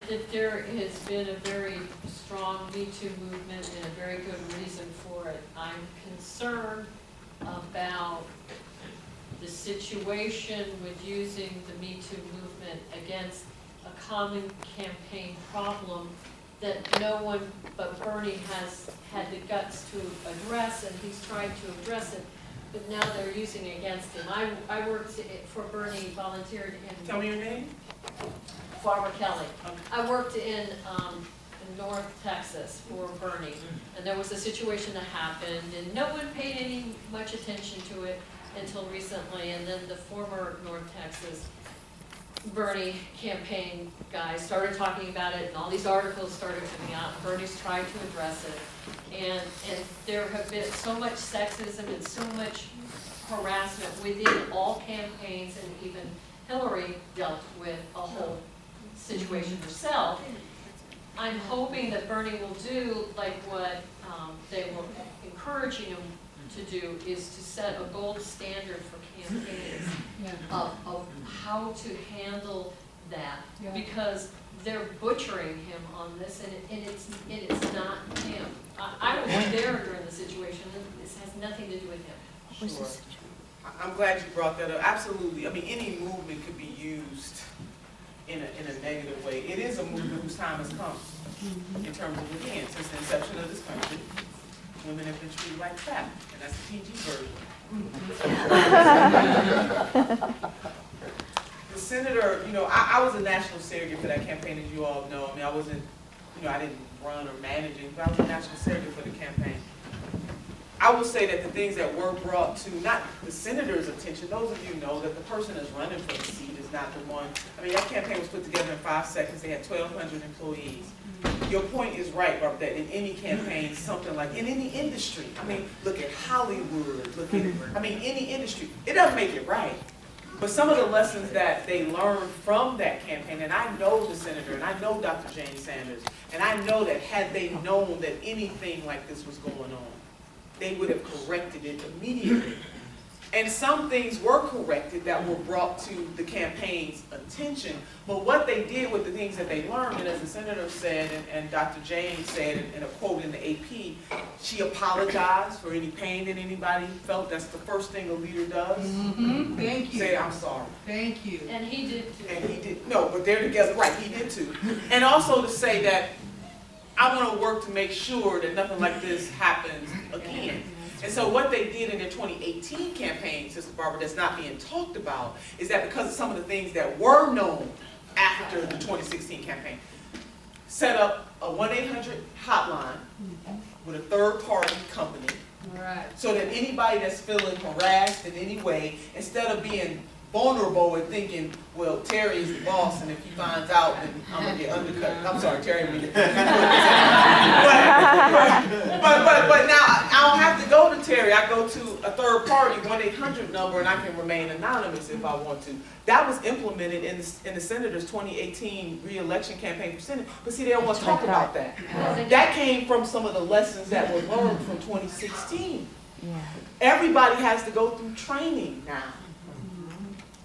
that there has been a very strong Me Too movement and a very good reason for it. I'm concerned about the situation with using the Me Too movement against a common campaign problem that no one but Bernie has had the guts to address, and he's tried to address it, but now they're using it against him. I worked for Bernie, volunteered in... Tell me your name. Barbara Kelly. Okay. I worked in North Texas for Bernie, and there was a situation that happened, and no one paid much attention to it until recently, and then the former North Texas Bernie campaign guys started talking about it, and all these articles started coming out, and Bernie's tried to address it, and there have been so much sexism and so much harassment within all campaigns, and even Hillary dealt with a whole situation herself. I'm hoping that Bernie will do like what they were encouraging him to do, is to set a gold standard for campaigns of how to handle that, because they're butchering him on this, and it's not him. I was there during the situation, and this has nothing to do with him. Sure. I'm glad you brought that up. Absolutely. I mean, any movement could be used in a negative way. It is a movement whose time has come in terms of, again, since the inception of this country, women have been treated like crap, and that's the PG version. The senator, you know, I was a national surrogate for that campaign, as you all know. I mean, I wasn't, you know, I didn't run or manage it, but I was a national surrogate for the campaign. I will say that the things that were brought to, not the senator's attention, those of you know that the person that's running for the seat is not the one. I mean, that campaign was put together in 5 seconds. They had 1,200 employees. Your point is right, Barbara, that in any campaign, something like, in any industry, I mean, look at Hollywood, look at, I mean, any industry, it doesn't make it right. But some of the lessons that they learned from that campaign, and I know the senator, and I know Dr. Jane Sanders, and I know that had they known that anything like this was going on, they would have corrected it immediately. And some things were corrected that were brought to the campaign's attention, but what they did with the things that they learned, and as the senator said, and Dr. Jane said in a quote in the AP, she apologized for any pain that anybody felt. That's the first thing a leader does. Thank you. Say, I'm sorry. Thank you. And he did too. And he did, no, but they're together, right, he did too. And also to say that I want to work to make sure that nothing like this happens again. And so what they did in their 2018 campaign, Sister Barbara, that's not being talked about, is that because of some of the things that were known after the 2016 campaign, set up a 1-800 hotline with a third-party company, so that anybody that's feeling harassed in any way, instead of being vulnerable and thinking, well, Terry is the boss, and if he finds out, then I'm gonna get undercut. I'm sorry, Terry. But now I don't have to go to Terry. I go to a third party 1-800 number, and I can remain anonymous if I want to. That was implemented in the senator's 2018 re-election campaign for Senate. But see, they don't want to talk about that. That came from some of the lessons that were learned from 2016. Everybody has to go through training now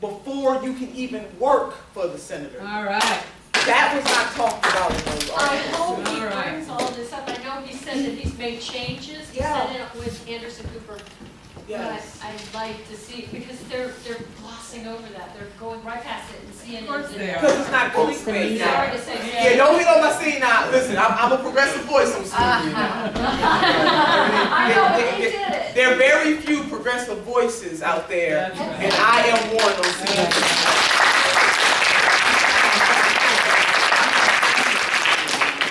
before you can even work for the senator. All right. That was not talked about in those I articles. hope he brings all this up. I know he said that he's made changes. He said it with Anderson Cooper. Yes. But I'd like to see, because they're glossing over that. They're going right past it and seeing it. Of course they are. Because it's not clickbait now. Sorry to say. Yeah, don't get on my scene now. Listen, I'm a progressive voice on screen now. I know, but he did it. There are very few progressive voices out there, and I am one on scene.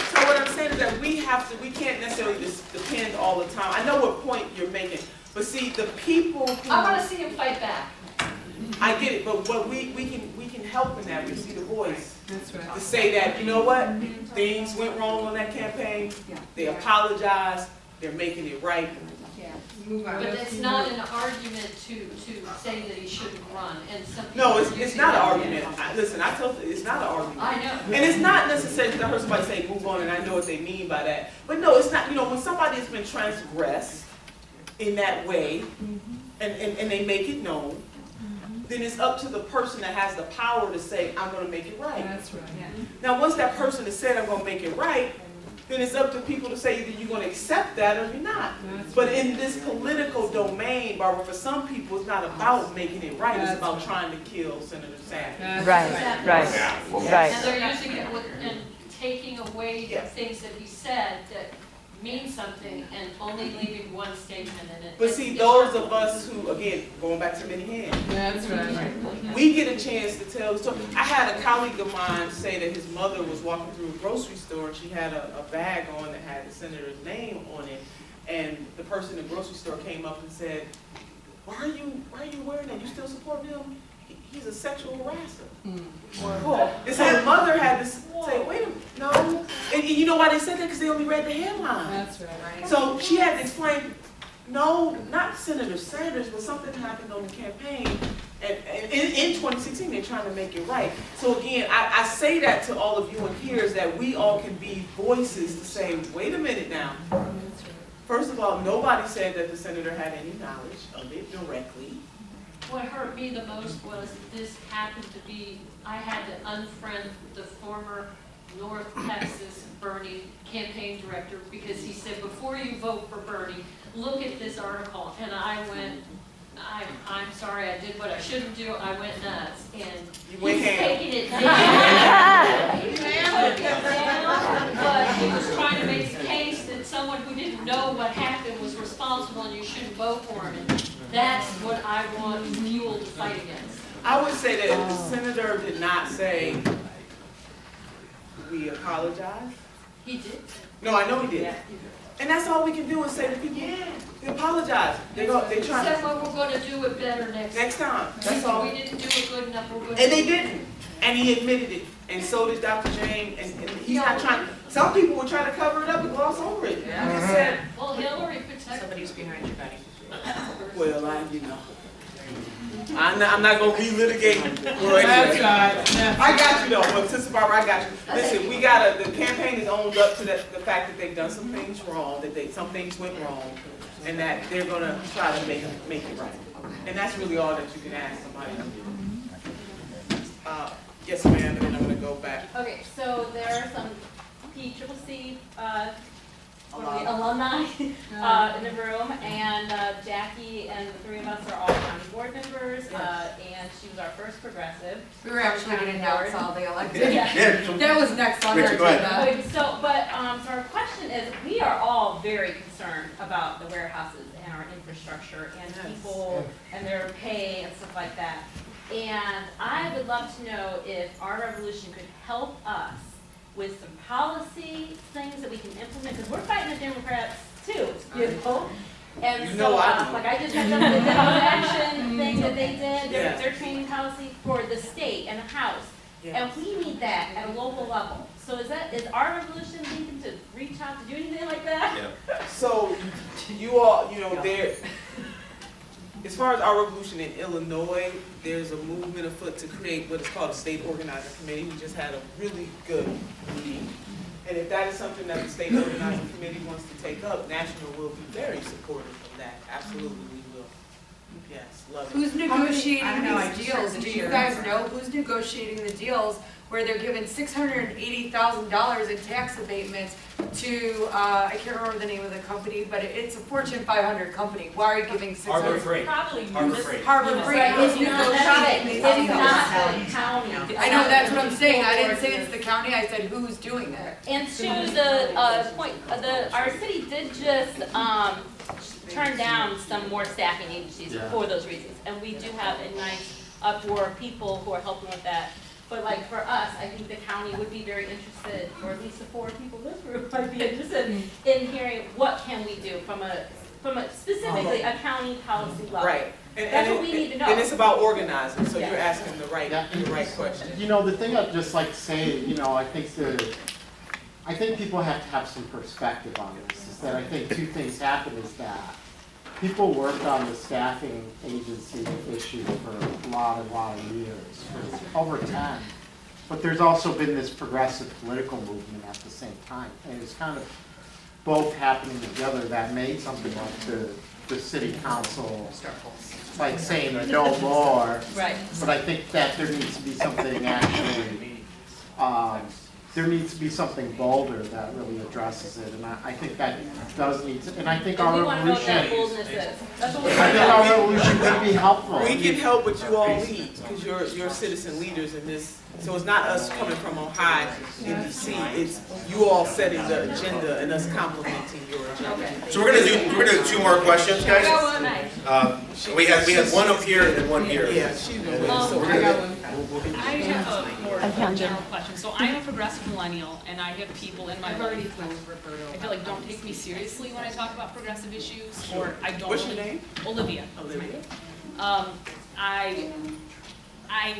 So what I'm saying is that we can't necessarily just depend all the time. I know what point you're making, but see, the people who... I want to see him fight back. I get it, but what we can help in that. We see the voice. That's right. To say that, you know what, things went wrong on that campaign, they apologized, they're making it right. Move on. But it's not an argument to say that he shouldn't run. And some people No, are it's using not an that. argument. Listen, I tell you, it's not an argument. I know. And it's not necessarily that I heard somebody say move on, and I know what they mean by that. But no, it's not, you know, when somebody has been transgressed in that way, and they make it known, then it's up to the person that has the power to say, I'm gonna make it right. That's right. Now, once that person has said, I'm gonna make it right, then it's up to people to say either you're gonna accept that or you're not. But in this political domain, Barbara, for some people, it's not about making it right, it's about trying to kill Senator Sanders. Right, Exactly. right. And they're using it with, and taking away the Yes. things that he said that mean something and only leaving one statement in it. But see, those of us who, again, going back to many hands, That's right. we get a chance to tell the story. I had a colleague of mine say that his mother was walking through a grocery store and she had a bag on that had the senator's name on it. And the person in the grocery store came up and said, why are you wearing that? You still support him? He's a sexual harasser. And so the mother had to say, wait a minute, no. And you know why they said that? Because they only read the headline. That's right. So she had to explain, no, not Senator Sanders, but something happened on the campaign. And in 2016, they're trying to make it right. So again, I say that to all of you in here is that we all can be voices to say, wait a minute now. First of all, nobody said that the senator had any knowledge of it directly. What hurt me the most was this happened to be, I had to unfriend the former North Texas Bernie campaign director because he said, before you vote for Bernie, look at this article. And I went, I'm sorry, I did what I shouldn't do. I went nuts. And You went he's ham. taking it down. He took it down, but he was trying to make the case that someone who didn't know what happened was responsible and you shouldn't vote for him. And that's what I want fuel to fight against. I would say that if the senator did not say, we apologize. He did. No, I know he did. And that's all we can do is say to people, we apologize. They try Said, well, we're gonna do it better next time. That's all. We didn't do it good enough, we're gonna. And they didn't. And he admitted it. And so did Dr. James. And he's not trying, some people were trying to cover it up and gloss over it. I just said, Well, Hillary protected. Somebody's behind you, Betty. well, I'm not gonna relitigate. That's right. I got you though, but Sister Barbara, I got you. Listen, the campaign is owned up to the fact that they've done some things wrong, that some things went wrong, and that they're gonna try to make it right. And that's really all that you can ask somebody to do. Yes, ma'am, and then I'm gonna go back. Okay, so there are some PCCC alumni in the room, and Jackie and the three of us are all county board members, and she was our first progressive. We were actually going to announce all the elected. Yeah. That was next on our Richard, go ahead. agenda. Okay, so our question is, we are all very concerned about the warehouses and our infrastructure and people and their pay and stuff like that. And I would love to know if our revolution could help us with some policy things that we can implement, because we're fighting the Democrats too, you know? And You so, know I do. like I just had the action thing that they did, Yeah. their training policy for the state and the House. Yeah. And we need that at a local level. So is our revolution thinking to reach out to do anything like that? So, you all, there, as far as our revolution in Illinois, there's a movement afoot to create what is called a state organizing committee. We just had a really good meeting. And if that is something that the state organizing committee wants to take up, National will be very supportive of that. Absolutely, we will. Yes, love it. Who's negotiating I know, I these just deals? heard Do this you year. guys know who's negotiating the deals where they're giving $680,000 in tax abatements to, I can't remember the name of the company, but it's a Fortune 500 company. Why are you giving Harbor 600? Freight. Probably. Harbor Freight. Harbor Freight Right, is it's not negotiating these it's deals. not the county. I know, that's what I'm saying. I didn't say it's the county, I said who's doing it. And to the point, our city did just turn down some more staffing agencies for those reasons. And we do have a nice for people who are helping with that. But like for us, I think the county would be very interested, or at least the 4 people in this group might be interested in hearing what can we do from a specifically a county policy level. Right. That's what we need to know. And it's about organizing, so Yeah. you're asking the right question. The thing I'd just like to say, I think people have to have some perspective on this, is that I think 2 things happen is that people worked on the staffing agency issue for a lot of years, for over 10. But there's also been this progressive political movement at the same time. And it's kind of both happening together that made something like the the city council, like saying no more. Right. But I think that there needs to be something actually, there needs to be something bolder that really addresses it, and I think that does need to, and I think our We want to know what that resolution, boldness is. That's what we I want to think know. our resolution would be helpful. We can help, but you all lead, because you're citizen leaders in this. So it's not us coming from on high in DC, it's you all setting the agenda and us complementing your agenda. So we're gonna do 2 more questions, guys. We have one up here and one here. Yeah, she's been waiting, so We're we're gonna gonna. I have a more general question. So I'm a progressive millennial, and I have people in my life who I feel like don't take me seriously when I talk about progressive issues, or I don't. What's your name? Olivia. Olivia. I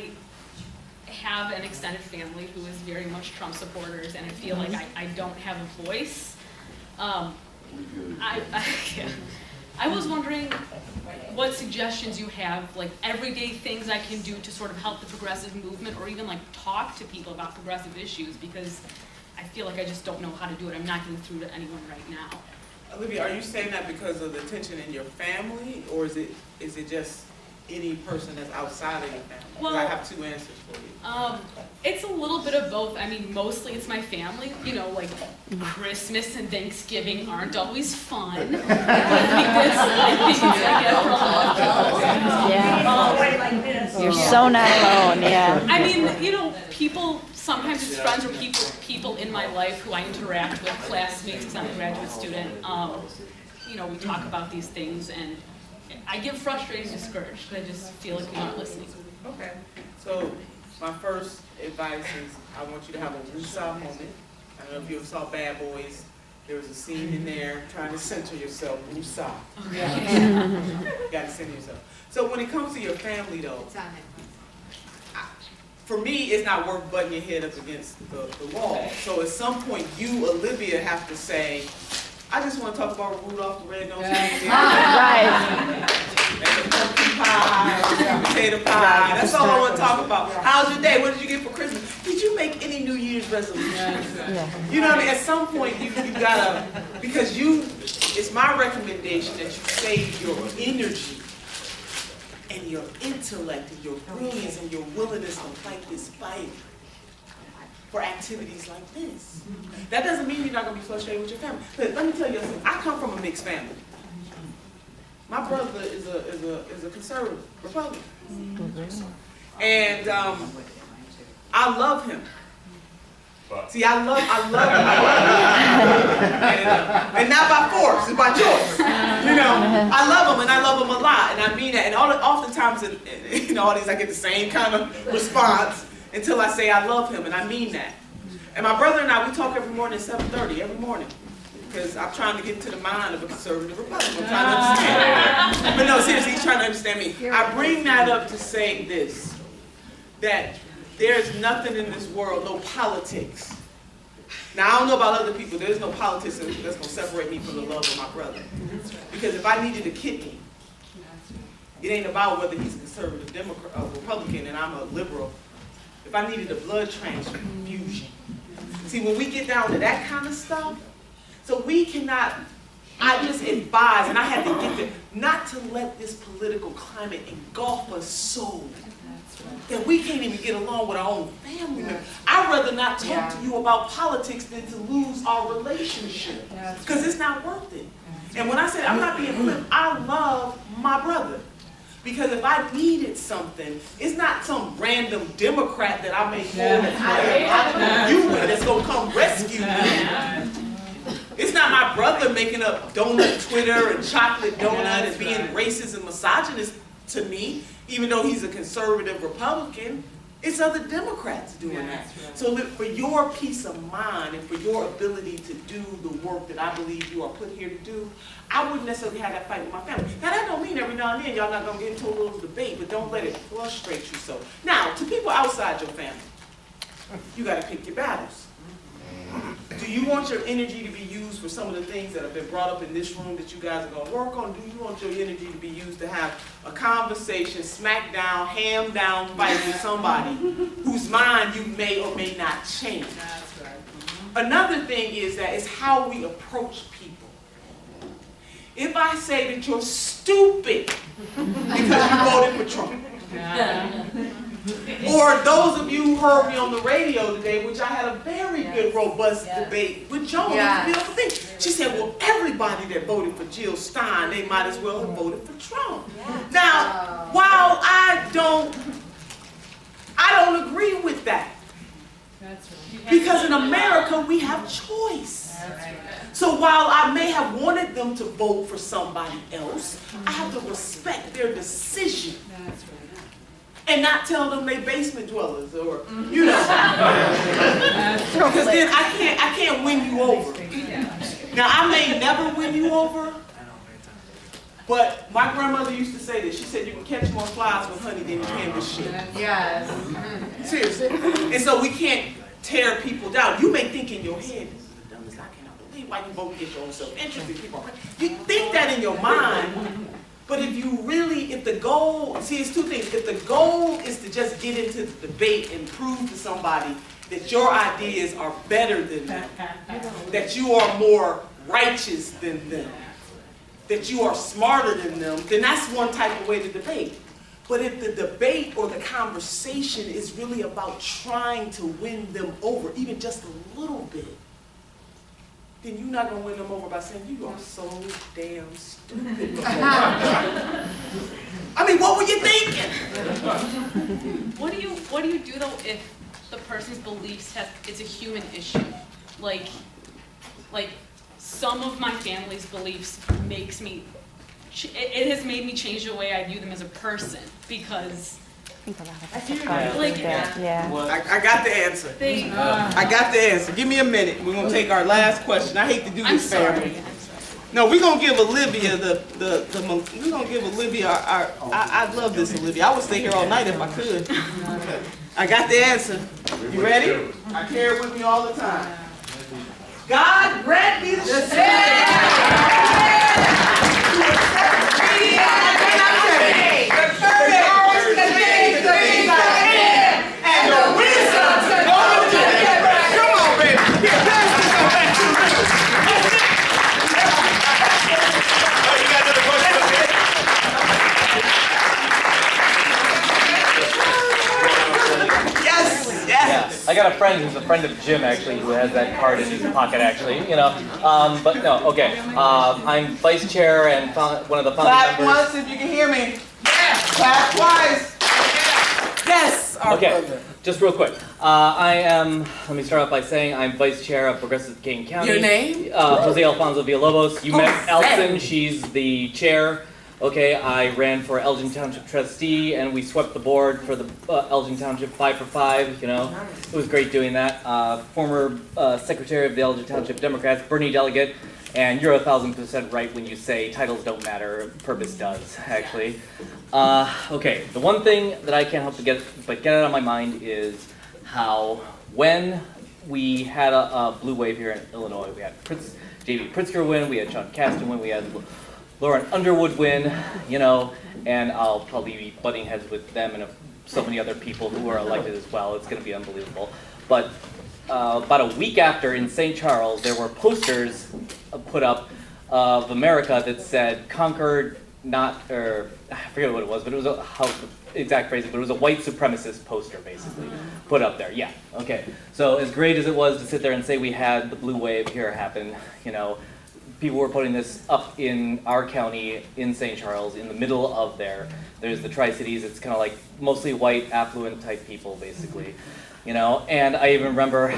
have an extended family who is very much Trump supporters, and I feel like I don't have a voice. I was wondering what suggestions you have, like everyday things I can do to sort of help the progressive movement, or even like talk to people about progressive issues, because I feel like I just don't know how to do it. I'm not getting through to anyone right now. Olivia, are you saying that because of the tension in your family, or is it just any person that's outside of your family? 'Cause Well, I have 2 answers for you. It's a little bit of both. I mean, mostly it's my family. You know, like Christmas and Thanksgiving aren't always fun. I think I get from You're so not alone, yeah. I mean, you know, people, sometimes it's friends or people in my life who I interact with, classmates, because I'm a graduate student. You know, we talk about these things, and I get frustrated and discouraged because I just feel like people aren't listening. Okay. So my first advice is I want you to have a woosah moment. I don't know if you ever saw Bad Boys. There was a scene in there trying to center yourself. Woosah. You got to center yourself. So when it comes to your family, though, for me, it's not worth butting your head up against the wall. So at some point, you, Olivia, have to say, I just want to talk about Rudolph the Red-Nosed Reindeer. Right. And the pumpkin pie, and potato pie. That's all I want to talk about. How's your day? What did you get for Christmas? Did you make any New Year's resolutions? Yeah. You know what I mean? At some point, you gotta, because it's my recommendation that you save your energy and your intellect and your brilliance and your willingness to fight this fight for activities like this. That doesn't mean you're not gonna be frustrated with your family. But let me tell you something. I come from a mixed family. My brother is a conservative Republican, and I love him. See, I love him, and not by force, it's by choice. You know, I love him, and I love him a lot, and I mean that. And oftentimes in the audience, I get the same kind of response until I say I love him, and I mean that. And my brother and I, we talk every morning at 7:30, every morning. Because I'm trying to get into the mind of a conservative Republican. I'm trying to understand. But no, seriously, he's trying to understand me. I bring that up to say this, that there's nothing in this world, no politics. Now, I don't know about other people. There's no politics that's going to separate me from the love of my brother. Because if I needed a kidney, it ain't about whether he's a conservative Democrat or Republican and I'm a liberal. If I needed a blood transfusion. See, when we get down to that kind of stuff, so we cannot, I just advise, and I had to get there, not to let this political climate engulf us so that we can't even get along with our own family members. I'd rather not talk to you about politics than to lose our relationship, because it's not worth it. And when I said I'm not being flip, I love my brother. Because if I needed something, it's not some random Democrat that I may call that I you with that's going to come rescue me. It's not my brother making up donut Twitter and chocolate donut and being racist and misogynist to me, even though he's a conservative Republican. It's other Democrats doing that. So for your peace of mind and for your ability to do the work that I believe you are put here to do, I wouldn't necessarily have that fight with my family. Now that don't mean every now and then y'all not gonna get into a little debate, but don't let it frustrate you so. Now, to people outside your family, you gotta pick your battles. Do you want your energy to be used for some of the things that have been brought up in this room that you guys are going to work on? Do you want your energy to be used to have a conversation, smack down, ham down fight with somebody whose mind you may or may not change? Another thing is that it's how we approach people. if I say that you're stupid because you voted for Trump. Or those of you who heard me on the radio today, which I had a very good, robust debate with Joan. She said, well, everybody that voted for Jill Stein, they might as well have voted for Trump. Now, while I don't agree with that. Because in America, we have choice. So while I may have wanted them to vote for somebody else, I have to respect their decision. And not tell them they basement dwellers or, you know. Because then I can't win you over. Now, I may never win you over, but my grandmother used to say this. She said you can catch more flies with honey than you can with shit. Yes. Seriously. And so we can't tear people down. You may think in your head, this is the dumbest, I cannot believe why you vote against your own self-interest. You think that in your mind. But if the goal, see, it's two things. If the goal is to just get into the debate and prove to somebody that your ideas are better than them, that you are more righteous than them, that you are smarter than them, then that's one type of way to debate. But if the debate or the conversation is really about trying to win them over, even just a little bit, then you're not going to win them over by saying, you are so damn stupid. I mean, what were you thinking? What do you do though if the person's beliefs it's a human issue? Like some of my family's beliefs makes me, it has made me change the way I view them as a person because I think a lot of us Like, have gone through that, yeah. I got the answer. I got the answer. Give me a minute. We're going to take our last question. I hate to do I'm this, sorry. family. No, we're going to give Olivia we're going to give Olivia I love this, Olivia. I would stay here all night if I could. I got the answer. You ready? I carry it with me all the time. God grant me the strength and the wisdom to know the difference. Come on, baby. Here, pass this on back to Richard. Oh, you got another question up here? Yes, yes. I got a friend who's a friend of Jim, actually, who has that card in his pocket, actually, you know. But no, okay. I'm vice chair and one of the founding Clap members. once if you can hear me. Clap twice. Yes, our brother. Just real quick. Let me start off by saying I'm vice chair of Progressive King County. Your name? Jose Alfonso Villalobos. You met Jose. Elson, she's the chair. Okay, I ran for Elgin Township trustee, and we swept the board for the Elgin Township 5 for 5, you know. It was great doing that. Former secretary of the Elgin Township Democrats, Bernie Delegate, and you're 1,000% right when you say titles don't matter, purpose does, actually. Okay, the one thing that I can't help but get out of my mind is how when we had a blue wave here in Illinois, we had J.B. Pritzker win, we had Sean Casten win, we had Lauren Underwood win, you know, and I'll probably be butting heads with them and so many other people who are elected as well. It's going to be unbelievable. But about a week after in St. Charles, there were posters put up of America that said "Conquered, not," or I forget what it was, but it was how exact phrasing, but it was a white supremacist poster basically put up there. Yeah, okay. So as great as it was to sit there and say we had the blue wave here happen, you know. People were putting this up in our county, in St. Charles, in the middle of there. There's the Tri-Cities, it's kind of like mostly white, affluent type people, basically. You know, and I even remember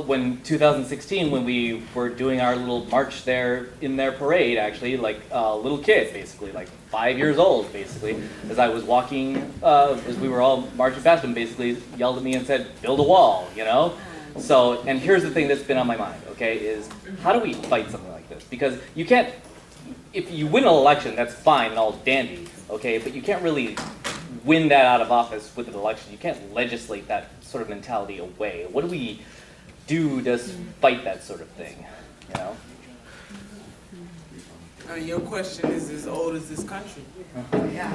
when 2016, when we were doing our little march there in their parade, actually, like a little kid, basically, like 5 years old, basically, as I was walking, as we were all marching past him, basically yelled at me and said, "Build a wall," you know? So, and here's the thing that's been on my mind, okay, is how do we fight something like this? Because you can't, if you win an election, that's fine and all dandy, okay, but you can't really win that out of office with an election. You can't legislate that sort of mentality away. What do we do to fight that sort of thing, you know? Your question is as old as this country. Yeah.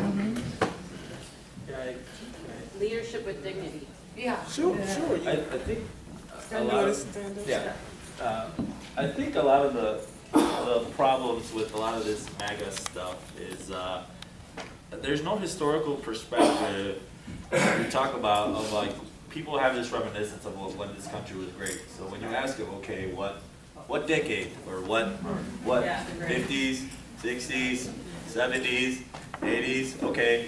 Leadership with dignity. Yeah. Sure. I think a Stand lot up, of, stand up. yeah, I think a lot of the the problems with a lot of this MAGA stuff is there's no historical perspective we talk about of like, people have this reminiscence of when this country was great. So when you ask them, okay, what decade or what 50s, 60s, 70s, 80s, okay,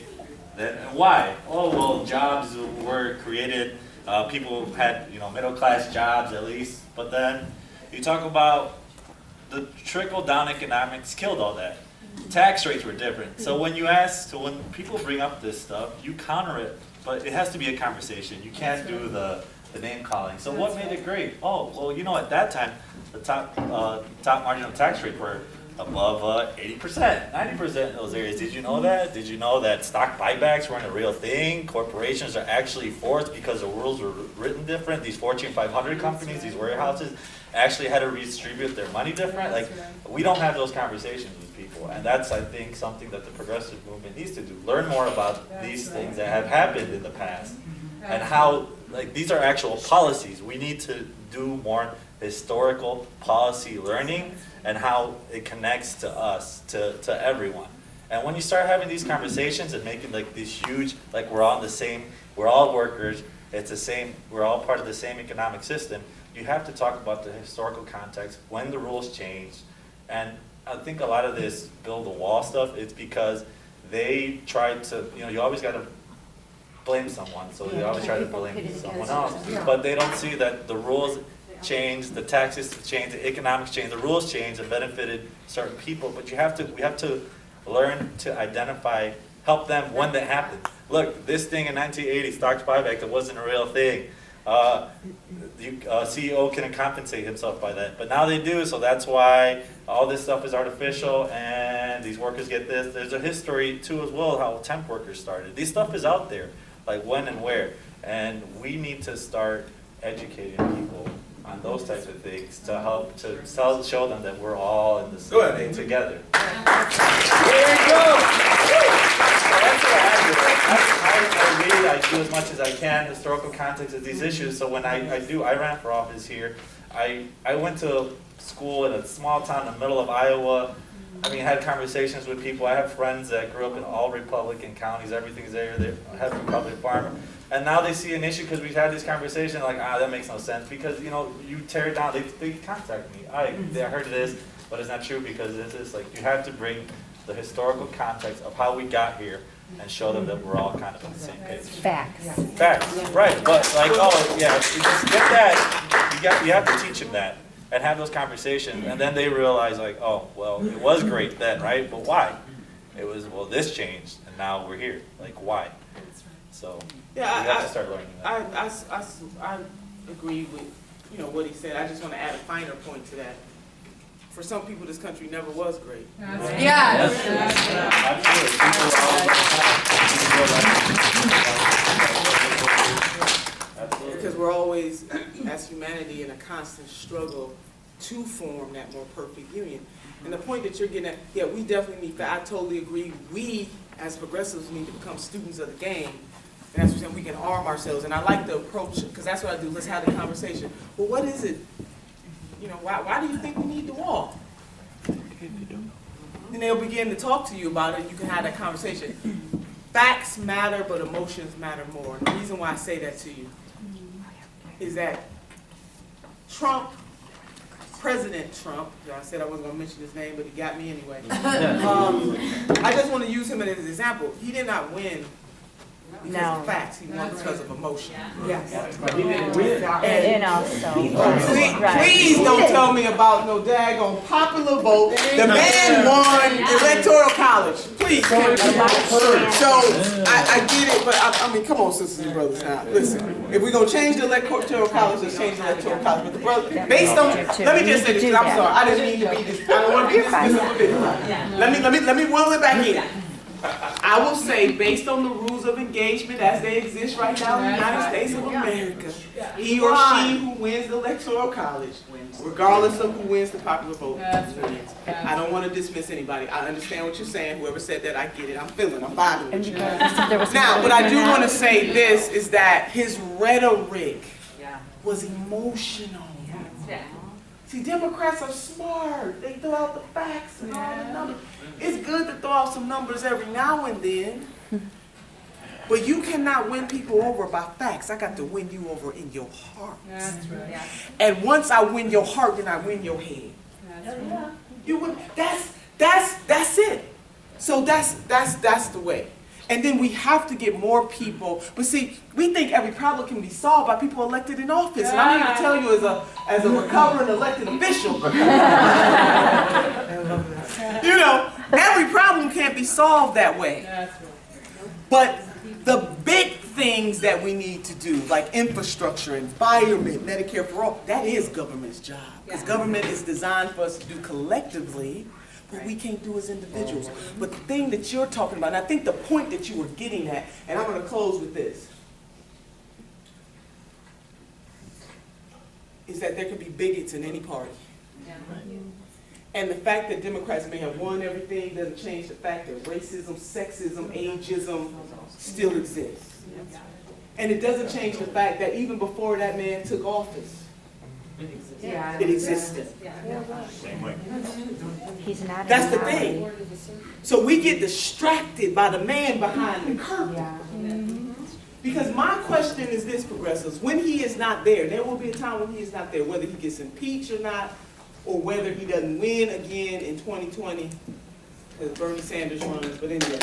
then why? Oh, well, jobs were created, people had, middle class jobs at least, but then you talk about the trickle down economics killed all that. Tax rates were different. So when when people bring up this stuff, you counter it, but it has to be a conversation. You can't do the name calling. So what made it great? Oh, well, at that time, the top marginal tax rate were above 80%, 90% in those areas. Did you know that? Did you know that stock buybacks weren't a real thing? Corporations are actually forced because the rules were written different. These Fortune 500 companies, these warehouses, actually had to redistribute their money different. Like, we don't have those conversations with people, and that's, I think, something that the progressive movement needs to do. Learn more about these things that have happened in the past, and how, like, these are actual policies. We need to do more historical policy learning and how it connects to us, to everyone. And when you start having these conversations and making like these huge, like we're all workers, it's the same, we're all part of the same economic system, you have to talk about the historical context, when the rules changed. And I think a lot of this build the wall stuff, it's because they tried to, you always got to blame someone, so they always try to blame someone else. But they don't see that the rules changed, the tax system changed, the economics changed, the rules changed and benefited certain people. But we have to learn to identify, help them when that happened. Look, this thing in 1980, stocks buyback, that wasn't a real thing. CEO can compensate himself by that, but now they do, so that's why all this stuff is artificial and these workers get this. There's a history too as well, how temp workers started. This stuff is out there, like when and where, and we need to start educating people on those types of things to help to show them that we're all in the same thing together. There you go. That's what I do. I read, I do as much as I can, historical context of these issues. So when I ran for office here. I went to school in a small town in the middle of Iowa. I mean, had conversations with people. I have friends that grew up in all Republican counties. Everything's there. They have a Republican farm. And now they see an issue because we've had this conversation like, that makes no sense. Because, you tear it down. They contact me. I heard this, but it's not true because this is like, you have to bring the historical context of how we got here and show them that we're all kind of on the same page. Facts. Facts, right. But like, you just get that. You have to teach them that and have those conversations. And then they realize like, well, it was great then, right? But why? It was, this changed and now we're here. Like, why? So we have to start learning that. I agree with what he said. I just want to add a finer point to that. For some people, this country never was great. Yes. Absolutely. Because we're always, as humanity, in a constant struggle to form that more perfect union. And the point that you're getting at, we definitely need, I totally agree, we as progressives need to become students of the game. And that's what I'm saying, we can arm ourselves. And I like the approach, because that's what I do, let's have the conversation. Well, what is it? Why do you think we need the wall? And they'll begin to talk to you about it. You can have that conversation. Facts matter, but emotions matter more. And the reason why I say that to you is that President Trump, I said I wasn't going to mention his name, but he got me anyway. I just want to use him as an example. He did not win because of facts, he won because of emotion. Yes. But he didn't win. So, Please don't tell me about no daggone popular vote. The man won electoral college. Please. So I get it, but I mean, come on, sisters and brothers now. Listen, if we're gonna change the electoral college, let's change the electoral college. But the brother, based on, let me just say this, because I'm sorry, I didn't mean to be this. I don't want to be this. Let me will it back in. I will say, based on the rules of engagement as they exist right now in the United States of America, he or she who wins the electoral college, regardless of who wins the popular vote, wins. I don't want to dismiss anybody. I understand what you're saying. Whoever said that, I get it. I'm vibing with you. Now, what I do want to say this is that his rhetoric was emotional. See, See, Democrats are smart. They throw out the facts and all the numbers. It's good to throw out some numbers every now and then. But you cannot win people over by facts. I got to win you over in your heart. That's right. And once I win your heart, then I win your head. That's right. You win. That's it. So that's the way. And then we have to get more people. But see, we think every problem can be solved by people elected in office. And I'm here to tell you as a recovering elected official, you know, every problem can't be solved that way. That's right. But the big things that we need to do, like infrastructure, environment, Medicare for all, that is government's job. Because government is designed for us to do collectively, but we can't do as individuals. But the thing that you're talking about, and I think the point that you were getting at, and I'm going to close with this, is that there can be bigots in any party. And the fact that Democrats may have won everything doesn't change the fact that racism, sexism, ageism still exists. And it doesn't change the fact that even before that man took office, it existed. He's not. That's the thing. So we get distracted by the man behind the curtain. Because my question is this, progressives, when he is not there, there will be a time when he is not there, whether he gets impeached or not, or whether he doesn't win again in 2020, because Bernie Sanders runs, but anyway.